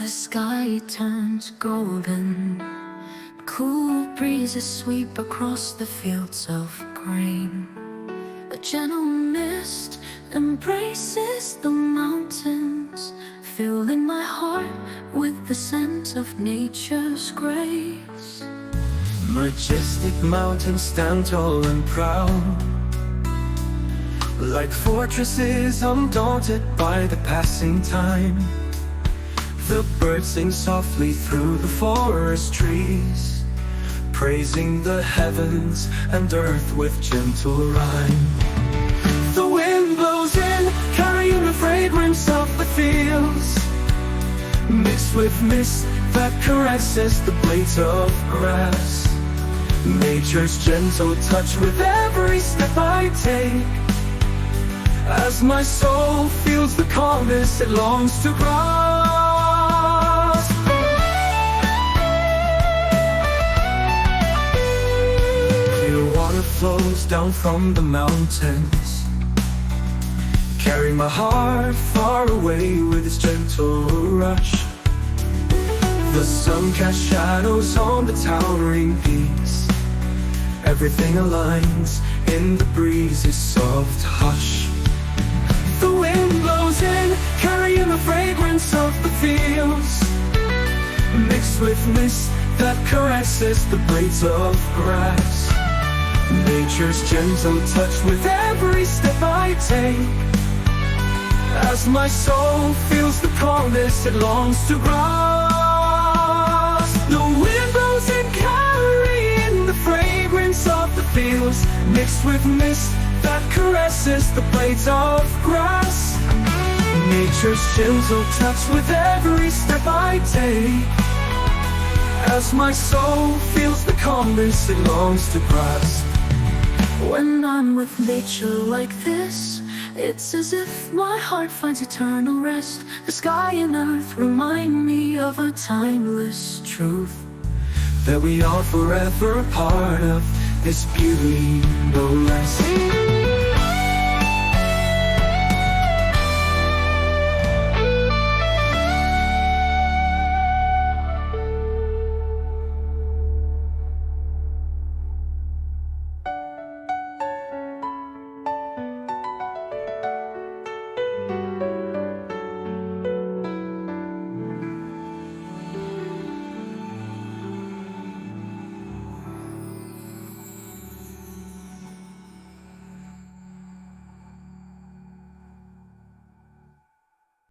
The sky turns golden. Cool breezes sweep across the fields of grain. A gentle mist embraces the mountains, filling my heart with the scent of nature's grace. Majestic mountains stand tall and proud, like fortresses undaunted by the passing time. The birds sing softly through the forest trees, praising the heavens and earth with gentle rhyme. The wind blows in, carrying the fragrance of the fields, mixed with mist that caresses the blades of grass. Nature's gentle touch with every step I take, as my soul feels the calmness it longs to grasp. Clear water flows down from the mountains, carrying my heart far away with its gentle rush. The sun casts shadows on the towering peaks. Everything aligns in the breeze's soft hush. The wind blows in, carrying the fragrance of the fields, mixed with mist that caresses the blades of grass. Nature's gentle touch with every step I take, as my soul feels the calmness it longs to grasp. The wind blows in, carrying the fragrance of the fields, mixed with mist that caresses the blades of grass. Nature's gentle touch with every step I take, as my soul feels the calmness it longs to grasp. When I'm with nature like this, it's as if my heart finds eternal rest. The sky and earth remind me of a timeless truth, that we are forever a part of this beauty, no less.